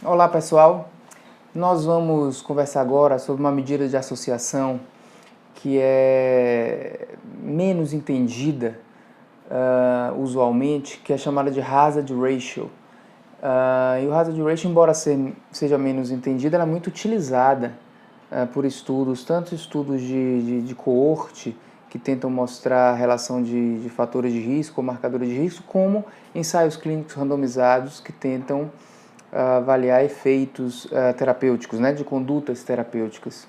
Olá pessoal, nós vamos conversar agora sobre uma medida de associação que é menos entendida usualmente, que é chamada de Hazard Ratio. E o Hazard Ratio, embora seja menos entendida, ela é muito utilizada por estudos, tanto estudos de coorte, que tentam mostrar a relação de fatores de risco ou marcadores de risco, como ensaios clínicos randomizados que tentam avaliar efeitos terapêuticos, né, de condutas terapêuticas.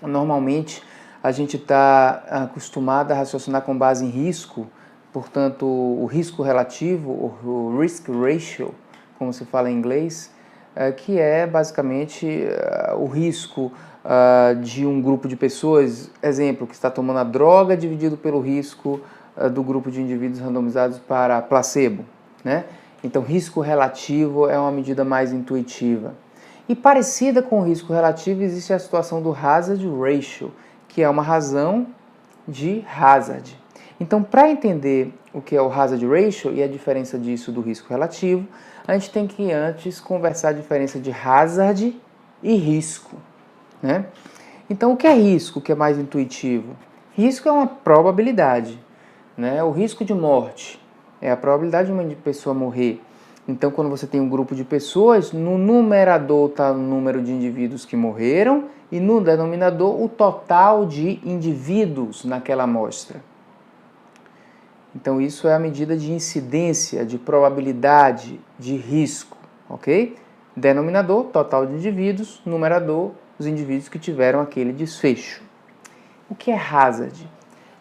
Normalmente, a gente está acostumado a raciocinar com base em risco, portanto, o risco relativo, o risk ratio, como se fala em inglês, que é basicamente o risco de um grupo de pessoas, exemplo, que está tomando a droga dividido pelo risco do grupo de indivíduos randomizados para placebo, né? Então, risco relativo é uma medida mais intuitiva. E parecida com o risco relativo existe a situação do Hazard Ratio, que é uma razão de hazard. Então, para entender o que é o Hazard Ratio e a diferença disso do risco relativo, a gente tem que antes conversar a diferença de hazard e risco, né? Então, o que é risco, que é mais intuitivo? Risco é uma probabilidade, né? O risco de morte é a probabilidade de uma pessoa morrer. Então, quando você tem um grupo de pessoas, no numerador está o número de indivíduos que morreram e no denominador o total de indivíduos naquela amostra. Então, isso é a medida de incidência, de probabilidade, de risco, ok? Denominador, total de indivíduos, numerador, os indivíduos que tiveram aquele desfecho. O que é hazard?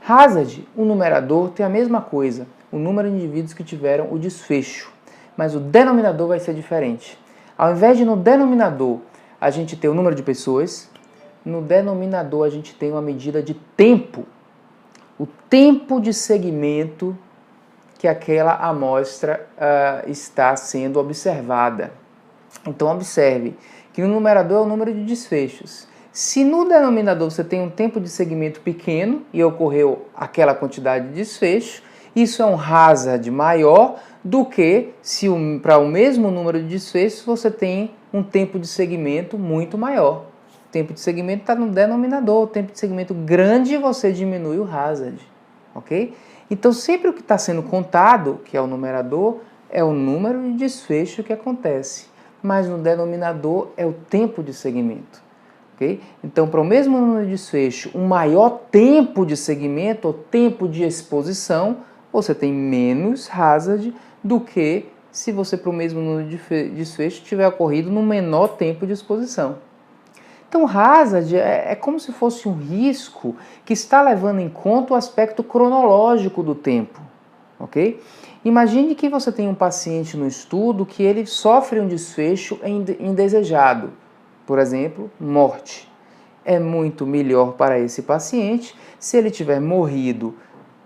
Hazard, o numerador tem a mesma coisa, o número de indivíduos que tiveram o desfecho, mas o denominador vai ser diferente. Ao invés de no denominador a gente ter o número de pessoas, no denominador a gente tem uma medida de tempo, o tempo de segmento que aquela amostra está sendo observada. Então observe que no numerador é o número de desfechos. Se no denominador você tem um tempo de segmento pequeno e ocorreu aquela quantidade de desfecho, isso é um hazard maior do que se para o mesmo número de desfechos você tem um tempo de segmento muito maior. O tempo de segmento está no denominador, o tempo de segmento grande você diminui o hazard, ok? Então sempre o que está sendo contado, que é o numerador, é o número de desfecho que acontece, mas no denominador é o tempo de segmento. Okay? Então, para o mesmo número de desfecho, um maior tempo de segmento ou tempo de exposição, você tem menos hazard do que se você, para o mesmo número de desfecho, tiver ocorrido no menor tempo de exposição. Então, hazard é como se fosse um risco que está levando em conta o aspecto cronológico do tempo. Ok? Imagine que você tem um paciente no estudo que ele sofre um desfecho indesejado. Por exemplo, morte. É muito melhor para esse paciente se ele tiver morrido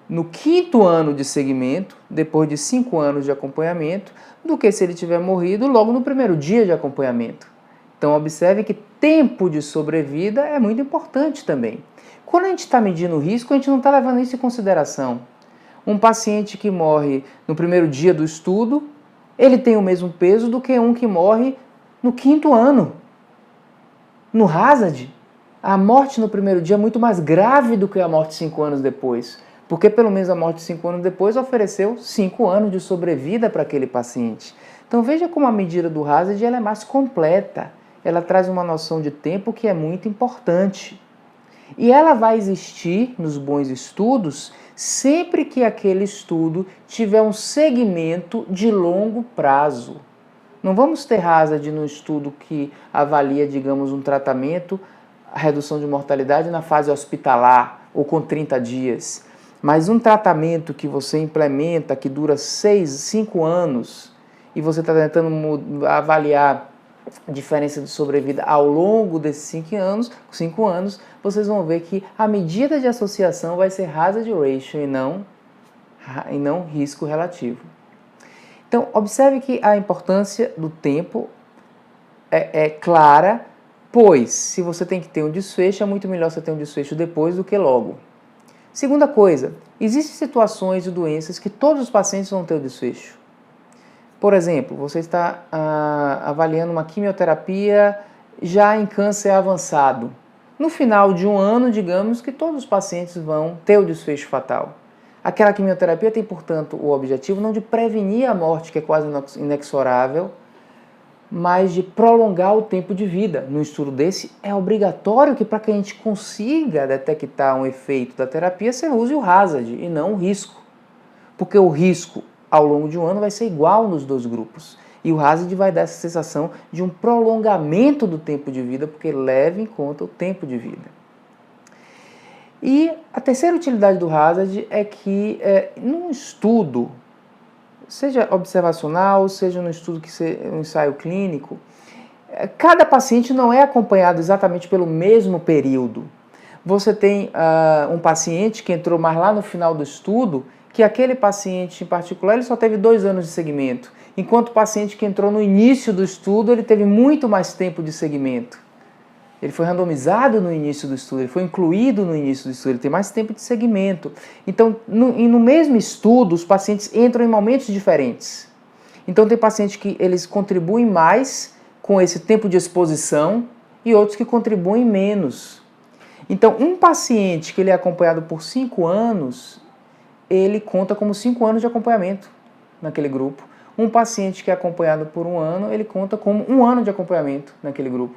no 5º ano de segmento, depois de 5 anos de acompanhamento, do que se ele tiver morrido logo no primeiro dia de acompanhamento. Então observe que tempo de sobrevida é muito importante também. Quando a gente está medindo o risco, a gente não está levando isso em consideração. Um paciente que morre no primeiro dia do estudo, ele tem o mesmo peso do que um que morre no 5º ano. No hazard, a morte no primeiro dia é muito mais grave do que a morte 5 anos depois, porque pelo menos a morte 5 anos depois ofereceu 5 anos de sobrevida para aquele paciente. Então veja como a medida do hazard ela é mais completa, ela traz uma noção de tempo que é muito importante. E ela vai existir nos bons estudos sempre que aquele estudo tiver um segmento de longo prazo. Não vamos ter hazard no estudo que avalia, digamos, um tratamento, a redução de mortalidade na fase hospitalar ou com 30 dias. Mas um tratamento que você implementa, que dura 5 anos, e você está tentando avaliar a diferença de sobrevida ao longo desses 5 anos, vocês vão ver que a medida de associação vai ser hazard ratio e não risco relativo. Então, observe que a importância do tempo é clara, pois se você tem que ter um desfecho, é muito melhor você ter um desfecho depois do que logo. Segunda coisa, existem situações e doenças que todos os pacientes vão ter o desfecho. Por exemplo, você está avaliando uma quimioterapia já em câncer avançado. No final de um ano, digamos que todos os pacientes vão ter o desfecho fatal. Aquela quimioterapia tem, portanto, o objetivo não de prevenir a morte, que é quase inexorável, mas de prolongar o tempo de vida. No estudo desse, é obrigatório que para que a gente consiga detectar um efeito da terapia, você use o hazard e não o risco. Porque o risco ao longo de um ano vai ser igual nos dois grupos. E o hazard vai dar essa sensação de um prolongamento do tempo de vida, porque leva em conta o tempo de vida. E a terceira utilidade do hazard é que, num estudo, seja observacional, seja no estudo que um ensaio clínico, cada paciente não é acompanhado exatamente pelo mesmo período. Você tem um paciente que entrou mais lá no final do estudo, que aquele paciente em particular ele só teve 2 anos de segmento, enquanto o paciente que entrou no início do estudo ele teve muito mais tempo de segmento. Ele foi randomizado no início do estudo, ele foi incluído no início do estudo, ele tem mais tempo de segmento. Então, no mesmo estudo, os pacientes entram em momentos diferentes. Então, tem pacientes que eles contribuem mais com esse tempo de exposição e outros que contribuem menos. Então, um paciente que ele é acompanhado por 5 anos, ele conta como 5 anos de acompanhamento naquele grupo. Um paciente que é acompanhado por 1 ano, ele conta como 1 ano de acompanhamento naquele grupo.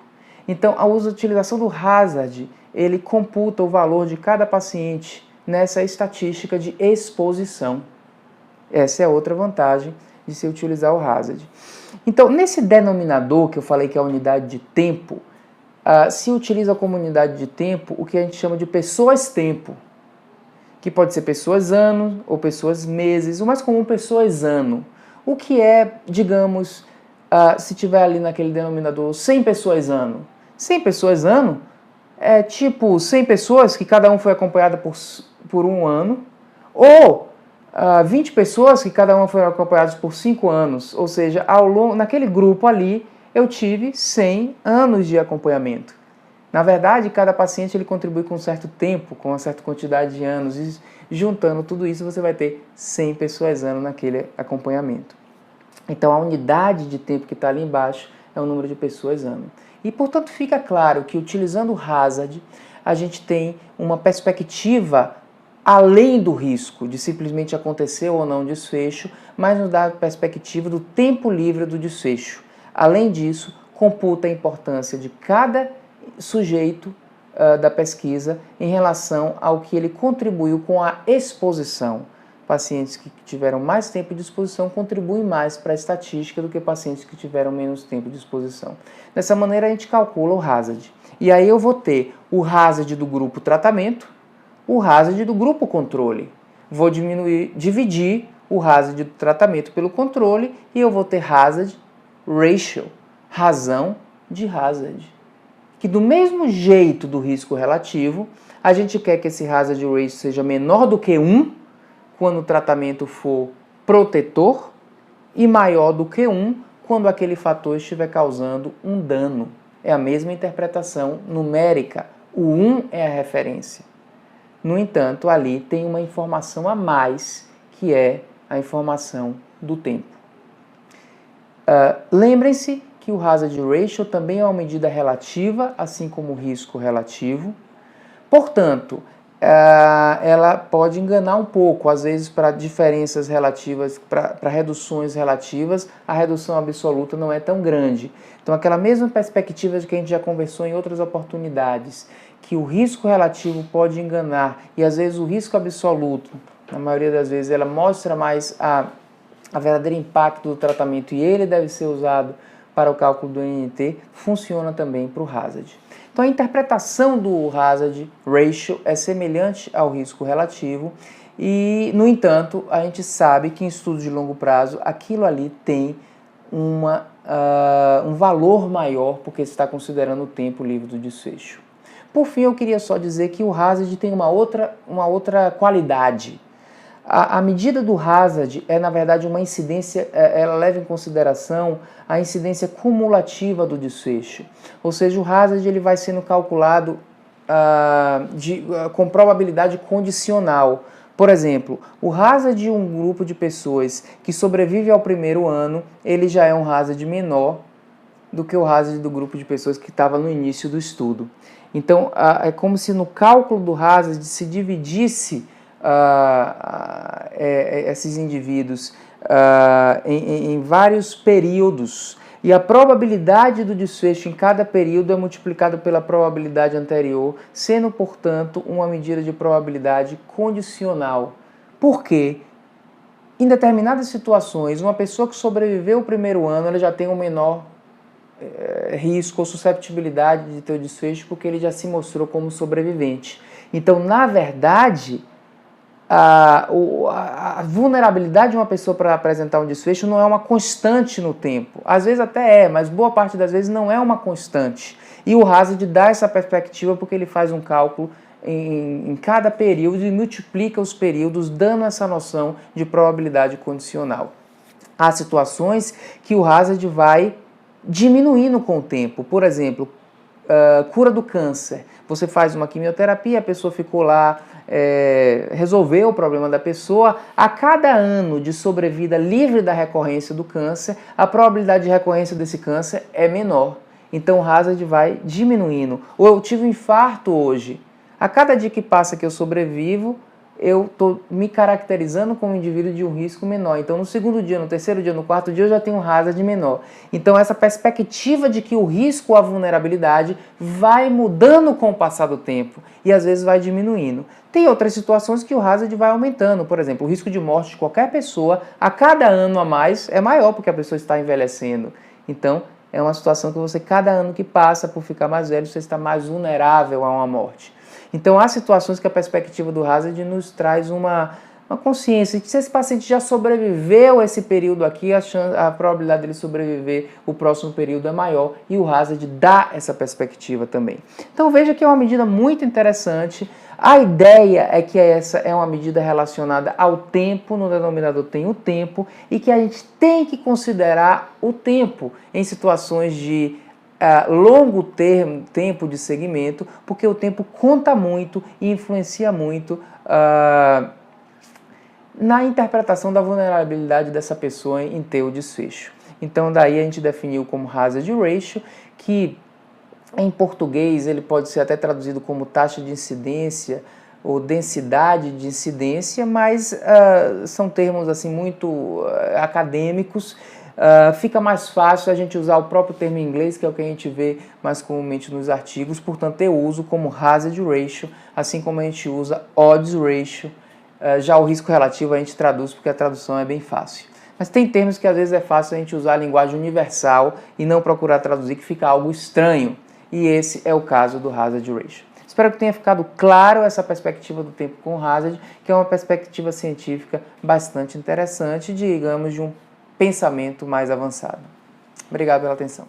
Então, a utilização do hazard, ele computa o valor de cada paciente nessa estatística de exposição. Essa é outra vantagem de se utilizar o hazard. Então, nesse denominador que eu falei que é a unidade de tempo, se utiliza como unidade de tempo o que a gente chama de pessoas-tempo, que pode ser pessoas-ano ou pessoas-meses, o mais comum pessoas-ano. O que é, digamos, se tiver ali naquele denominador 100 pessoas-ano? 100 pessoas-ano é tipo 100 pessoas que cada um foi acompanhada por 1 ano, ou 20 pessoas que cada uma foi acompanhadas por 5 anos, ou seja, naquele grupo ali eu tive 100 anos de acompanhamento. Na verdade, cada paciente ele contribui com um certo tempo, com uma certa quantidade de anos, e juntando tudo isso você vai ter 100 pessoas-ano naquele acompanhamento. Então a unidade de tempo que está ali embaixo é o número de pessoas-ano. E portanto fica claro que utilizando o hazard a gente tem uma perspectiva além do risco de simplesmente acontecer ou não desfecho, mas nos dá a perspectiva do tempo livre do desfecho. Além disso, computa a importância de cada sujeito da pesquisa em relação ao que ele contribuiu com a exposição. Pacientes que tiveram mais tempo de exposição contribuem mais para a estatística do que pacientes que tiveram menos tempo de exposição. Dessa maneira a gente calcula o hazard. E aí eu vou ter o hazard do grupo tratamento, o hazard do grupo controle. Vou dividir o hazard do tratamento pelo controle e eu vou ter hazard ratio, razão de hazard. Que do mesmo jeito do risco relativo, a gente quer que esse hazard ratio seja menor do que 1, quando o tratamento for protetor, e maior do que 1 quando aquele fator estiver causando um dano. É a mesma interpretação numérica. O 1 é a referência. No entanto, ali tem uma informação a mais, que é a informação do tempo. Lembrem-se que o hazard ratio também é uma medida relativa, assim como o risco relativo. Portanto, ela pode enganar um pouco, às vezes para diferenças relativas, para reduções relativas, a redução absoluta não é tão grande. Então aquela mesma perspectiva de que a gente já conversou em outras oportunidades, que o risco relativo pode enganar e às vezes o risco absoluto, na maioria das vezes, ela mostra mais a verdadeiro impacto do tratamento e ele deve ser usado para o cálculo do NNT, funciona também para o hazard. Então a interpretação do hazard ratio é semelhante ao risco relativo e, no entanto, a gente sabe que em estudos de longo prazo aquilo ali tem um valor maior porque se está considerando o tempo livre do desfecho. Por fim, eu queria só dizer que o hazard tem uma outra qualidade. A medida do hazard é, na verdade, uma incidência, ela leva em consideração a incidência cumulativa do desfecho. Ou seja, o hazard ele vai sendo calculado com probabilidade condicional. Por exemplo, o hazard de um grupo de pessoas que sobrevive ao primeiro ano, ele já é um hazard menor do que o hazard do grupo de pessoas que estava no início do estudo. Então, é como se no cálculo do hazard se dividisse esses indivíduos em vários períodos, e a probabilidade do desfecho em cada período é multiplicada pela probabilidade anterior, sendo, portanto, uma medida de probabilidade condicional. Por quê? Em determinadas situações, uma pessoa que sobreviveu o primeiro ano, ela já tem um menor risco ou susceptibilidade de ter o desfecho, porque ele já se mostrou como sobrevivente. Então, na verdade, a vulnerabilidade de uma pessoa para apresentar um desfecho não é uma constante no tempo. Às vezes até é, mas boa parte das vezes não é uma constante. E o hazard dá essa perspectiva porque ele faz um cálculo em cada período e multiplica os períodos, dando essa noção de probabilidade condicional. Há situações que o hazard vai diminuindo com o tempo. Por exemplo, cura do câncer. Você faz uma quimioterapia, a pessoa ficou lá, resolveu o problema da pessoa. A cada ano de sobrevida livre da recorrência do câncer, a probabilidade de recorrência desse câncer é menor. Então o hazard vai diminuindo. Ou eu tive um infarto hoje. A cada dia que passa que eu sobrevivo, eu estou me caracterizando como um indivíduo de um risco menor. Então, no segundo dia, no terceiro dia, no quarto dia, eu já tenho um hazard menor. Então, essa perspectiva de que o risco ou a vulnerabilidade vai mudando com o passar do tempo e, às vezes, vai diminuindo. Tem outras situações que o hazard vai aumentando. Por exemplo, o risco de morte de qualquer pessoa, a cada ano a mais, é maior porque a pessoa está envelhecendo. Então, é uma situação que você, cada ano que passa, por ficar mais velho, você está mais vulnerável a uma morte. Então, há situações que a perspectiva do hazard nos traz uma consciência de que se esse paciente já sobreviveu esse período aqui, a probabilidade dele sobreviver o próximo período é maior, e o hazard dá essa perspectiva também. Então, veja que é uma medida muito interessante. A ideia é que essa é uma medida relacionada ao tempo, no denominador tem o tempo, e que a gente tem que considerar o tempo em situações de longo tempo de segmento, porque o tempo conta muito e influencia muito na interpretação da vulnerabilidade dessa pessoa em ter o desfecho. Então daí a gente definiu como hazard ratio, que em português ele pode ser até traduzido como taxa de incidência ou densidade de incidência, mas são termos assim muito acadêmicos. Fica mais fácil a gente usar o próprio termo em inglês, que é o que a gente vê mais comumente nos artigos, portanto eu uso como hazard ratio, assim como a gente usa odds ratio. Já o risco relativo a gente traduz porque a tradução é bem fácil. Mas tem termos que às vezes é fácil a gente usar a linguagem universal e não procurar traduzir, que fica algo estranho. E esse é o caso do hazard ratio. Espero que tenha ficado claro essa perspectiva do tempo com hazard, que é uma perspectiva científica bastante interessante, digamos, de um pensamento mais avançado. Obrigado pela atenção.